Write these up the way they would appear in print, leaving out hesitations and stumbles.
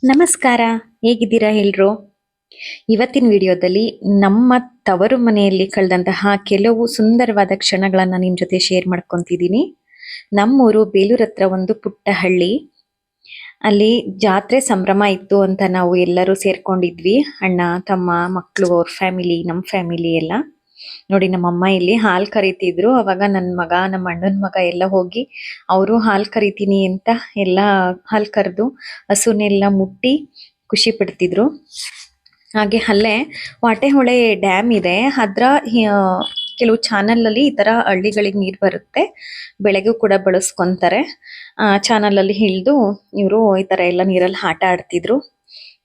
ನಮಸ್ಕಾರ. ಹೇಗಿದ್ದೀರಾ ಎಲ್ರು? ಇವತ್ತಿನ ವಿಡಿಯೋದಲ್ಲಿ ನಮ್ಮ ತವರು ಮನೆಯಲ್ಲಿ ಕಳೆದಂತಹ ಕೆಲವು ಸುಂದರವಾದ ಕ್ಷಣಗಳನ್ನ ನಿಮ್ ಜೊತೆ ಶೇರ್ ಮಾಡ್ಕೊಂತಿದ್ದೀನಿ. ನಮ್ಮೂರು ಬೇಲೂರ್ ಹತ್ರ ಒಂದು ಪುಟ್ಟ ಹಳ್ಳಿ. ಅಲ್ಲಿ ಜಾತ್ರೆ ಸಂಭ್ರಮ ಇತ್ತು ಅಂತ ನಾವು ಎಲ್ಲರೂ ಸೇರ್ಕೊಂಡಿದ್ವಿ. ಅಣ್ಣ, ತಮ್ಮ, ಮಕ್ಕಳು, ಅವ್ರ ಫ್ಯಾಮಿಲಿ, ನಮ್ಮ ಫ್ಯಾಮಿಲಿ ಎಲ್ಲ. ನೋಡಿ, ನಮ್ಮಮ್ಮ ಇಲ್ಲಿ ಹಾಲ್ ಕರಿತಿದ್ರು. ಅವಾಗ ನನ್ನ ಮಗ, ನಮ್ಮ ಅಣ್ಣನ ಮಗ ಎಲ್ಲ ಹೋಗಿ ಅವರು ಹಾಲ್ ಕರಿತೀನಿ ಅಂತ ಎಲ್ಲ ಹಾಲ್ ಕರೆದು ಹಸುನೆಲ್ಲ ಮುಟ್ಟಿ ಖುಷಿ ಪಡ್ತಿದ್ರು. ಹಾಗೆ ಅಲ್ಲೇ ವಾಟೆಹೊಳೆ ಡ್ಯಾಮ್ ಇದೆ. ಅದ್ರ ಕೆಲವು ಚಾನಲ್ ಅಲ್ಲಿ ಈ ತರ ಹಳ್ಳಿಗಳಿಗೆ ನೀರ್ ಬರುತ್ತೆ, ಬೆಳೆಗೂ ಕೂಡ ಬಳಸ್ಕೊಂತಾರೆ. ಚಾನಲ್ ಅಲ್ಲಿ ಇಳಿದು ಇವರು ಈ ತರ ಎಲ್ಲ ನೀರಲ್ಲಿ ಆಟ ಆಡ್ತಿದ್ರು.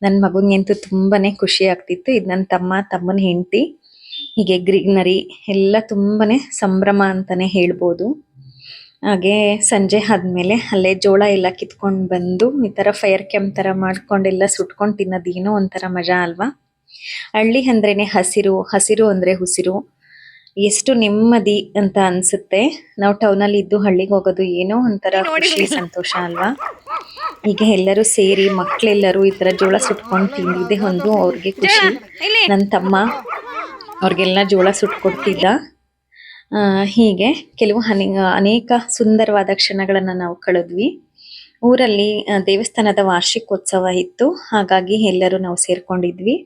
ನನ್ನ ಮಗನಿಗಂತೂ ತುಂಬಾನೇ ಖುಷಿ ಆಗ್ತಿತ್ತು. ಇದು ನನ್ನ ತಮ್ಮನ ಹೆಂಡತಿ. ಹೀಗೆ ಗ್ರೀನರಿ ಎಲ್ಲ ತುಂಬಾನೇ ಸಂಭ್ರಮ ಅಂತಾನೆ ಹೇಳ್ಬೋದು. ಹಾಗೆ ಸಂಜೆ ಆದ್ಮೇಲೆ ಅಲ್ಲೇ ಜೋಳ ಎಲ್ಲ ಕಿತ್ಕೊಂಡು ಬಂದು ಈ ತರ ಫೈರ್ ಕ್ಯಾಂಪ್ ತರ ಮಾಡ್ಕೊಂಡೆಲ್ಲ ಸುಟ್ಕೊಂಡು ತಿನ್ನೋದು ಏನೋ ಒಂಥರ ಮಜಾ ಅಲ್ವಾ. ಹಳ್ಳಿ ಅಂದ್ರೇನೆ ಹಸಿರು, ಹಸಿರು ಅಂದ್ರೆ ಉಸಿರು. ಎಷ್ಟು ನೆಮ್ಮದಿ ಅಂತ ಅನ್ಸುತ್ತೆ. ನಾವು ಟೌನ್ ಅಲ್ಲಿ ಇದ್ದು ಹಳ್ಳಿಗೆ ಹೋಗೋದು ಏನೋ ಒಂಥರ ಖುಷಿ, ಸಂತೋಷ ಅಲ್ವಾ. ಈಗ ಎಲ್ಲರೂ ಸೇರಿ ಮಕ್ಳೆಲ್ಲರೂ ಈ ತರ ಜೋಳ ಸುಟ್ಕೊಂಡು ತಿಂದಿದ್ದೆ ಒಂದು ಅವ್ರಿಗೆ ಖುಷಿ. ನನ್ನ ತಮ್ಮ ಅವ್ರಿಗೆಲ್ಲ ಜೋಳ ಸುಟ್ಕೊಡ್ತಿದ್ದ. ಹೀಗೆ ಕೆಲವು ಅನೇಕ ಸುಂದರವಾದ ಕ್ಷಣಗಳನ್ನ ನಾವು ಕಳೆದ್ವಿ. ಊರಲ್ಲಿ ದೇವಸ್ಥಾನದ ವಾರ್ಷಿಕೋತ್ಸವ ಇತ್ತು, ಹಾಗಾಗಿ ಎಲ್ಲರೂ ನಾವು ಸೇರ್ಕೊಂಡಿದ್ವಿ.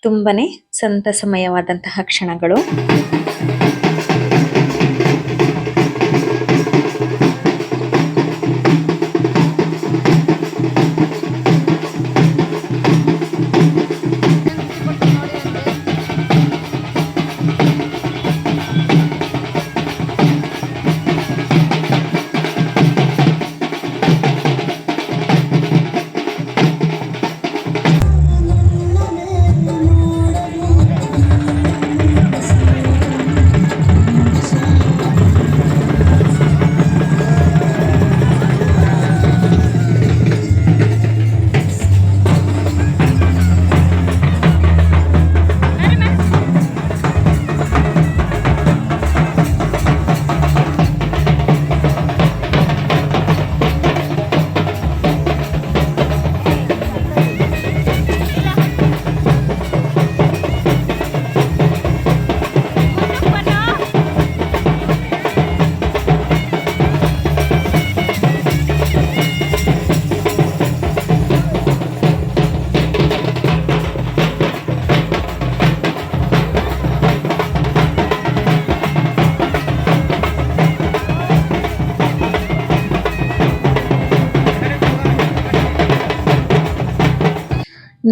ತುಂಬಾನೇ ಸಂತಸಮಯವಾದಂತಹ ಕ್ಷಣಗಳು.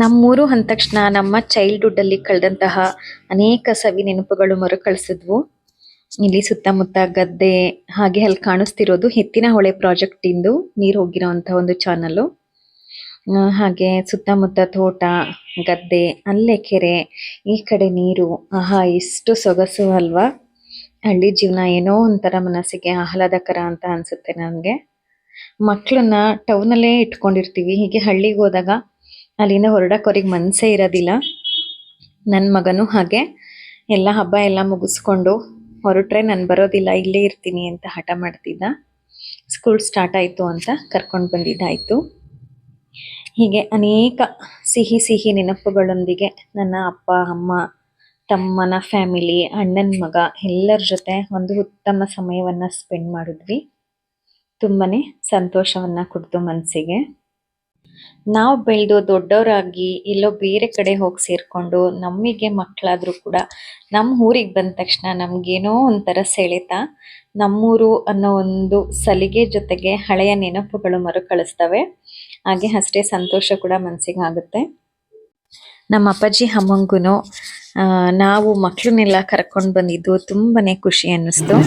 ನಮ್ಮೂರು ಅಂದ ತಕ್ಷಣ ನಮ್ಮ ಚೈಲ್ಡ್ಹುಡ್ ಅಲ್ಲಿ ಕಳೆದಂತಹ ಅನೇಕ ಸವಿ ನೆನಪುಗಳು ಮರುಕಳಿಸಿದ್ವು. ಇಲ್ಲಿ ಸುತ್ತಮುತ್ತ ಗದ್ದೆ, ಹಾಗೆ ಅಲ್ಲಿ ಕಾಣಿಸ್ತಿರೋದು ಎತ್ತಿನ ಹೊಳೆ ಪ್ರಾಜೆಕ್ಟ್ ಇಂದು ನೀರು ಹೋಗಿರೋಂತಹ ಒಂದು ಚಾನಲ್. ಹಾಗೆ ಸುತ್ತಮುತ್ತ ತೋಟ, ಗದ್ದೆ, ಅಲ್ಲೇ ಕೆರೆ, ಈ ಕಡೆ ನೀರು. ಆಹಾ, ಎಷ್ಟು ಸೊಗಸು ಅಲ್ವಾ. ಹಳ್ಳಿ ಜೀವನ ಏನೋ ಒಂಥರ ಮನಸ್ಸಿಗೆ ಆಹ್ಲಾದಕರ ಅಂತ ಅನ್ಸುತ್ತೆ ನನ್ಗೆ. ಮಕ್ಕಳನ್ನ ಟೌನ್ ಅಲ್ಲೇ ಇಟ್ಕೊಂಡಿರ್ತೀವಿ. ಹೀಗೆ ಹಳ್ಳಿಗೆ ಹೋದಾಗ ಅಲ್ಲಿಂದ ಹೊರಡಕ್ಕೆ ಅವ್ರಿಗೆ ಮನಸ್ಸೇ ಇರೋದಿಲ್ಲ. ನನ್ನ ಮಗನು ಹಾಗೆ ಎಲ್ಲ ಹಬ್ಬ ಎಲ್ಲ ಮುಗಿಸ್ಕೊಂಡು ಹೊರಟ್ರೆ ನಾನು ಬರೋದಿಲ್ಲ, ಇಲ್ಲೇ ಇರ್ತೀನಿ ಅಂತ ಹಠ ಮಾಡ್ತಿದ್ದ. ಸ್ಕೂಲ್ ಸ್ಟಾರ್ಟ್ ಆಯಿತು ಅಂತ ಕರ್ಕೊಂಡು ಬಂದಿದ್ದಾಯಿತು. ಹೀಗೆ ಅನೇಕ ಸಿಹಿ ಸಿಹಿ ನೆನಪುಗಳೊಂದಿಗೆ ನನ್ನ ಅಪ್ಪ, ಅಮ್ಮ, ತಮ್ಮನ ಫ್ಯಾಮಿಲಿ, ಅಣ್ಣನ ಮಗ ಎಲ್ಲರ ಜೊತೆ ಒಂದು ಉತ್ತಮ ಸಮಯವನ್ನು ಸ್ಪೆಂಡ್ ಮಾಡಿದ್ವಿ. ತುಂಬಾನೇ ಸಂತೋಷವನ್ನ ಕೊಡ್ತು ಮನಸ್ಸಿಗೆ. ನಾವು ಬೆಳೆದು ದೊಡ್ಡವರಾಗಿ ಎಲ್ಲೋ ಬೇರೆ ಕಡೆ ಹೋಗಿ ಸೇರ್ಕೊಂಡು ನಮಗೆ ಮಕ್ಕಳಾದ್ರೂ ಕೂಡ ನಮ್ಮ ಊರಿಗೆ ಬಂದ ತಕ್ಷಣ ನಮ್ಗೇನೋ ಒಂಥರ ಸೆಳೆತ. ನಮ್ಮೂರು ಅನ್ನೋ ಒಂದು ಸಲಿಗೆ ಜೊತೆಗೆ ಹಳೆಯ ನೆನಪುಗಳು ಮರುಕಳಿಸ್ತವೆ. ಹಾಗೆ ಅಷ್ಟೇ ಸಂತೋಷ ಕೂಡ ಮನಸ್ಸಿಗೆ ಆಗುತ್ತೆ. ನಮ್ಮ ಅಪ್ಪಾಜಿ ಅಮ್ಮಂಗೂ ನಾವು ಮಕ್ಕಳನ್ನೆಲ್ಲ ಕರ್ಕೊಂಡು ಬಂದಿದ್ದು ತುಂಬಾನೇ ಖುಷಿ ಅನ್ನಿಸ್ತು.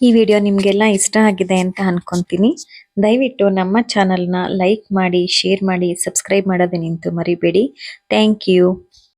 ಈ ವಿಡಿಯೋ ನಿಮಗೆಲ್ಲ ಇಷ್ಟ ಆಗಿದೆ ಅಂತ ಅನ್ಕೊಂತೀನಿ. ದಯವಿಟ್ಟು ನಮ್ಮ ಚಾನಲ್ನ ಲೈಕ್ ಮಾಡಿ, ಶೇರ್ ಮಾಡಿ, ಸಬ್ಸ್ಕ್ರೈಬ್ ಮಾಡೋದನ್ನಂತೂ ಮರಿಬೇಡಿ. Thank you.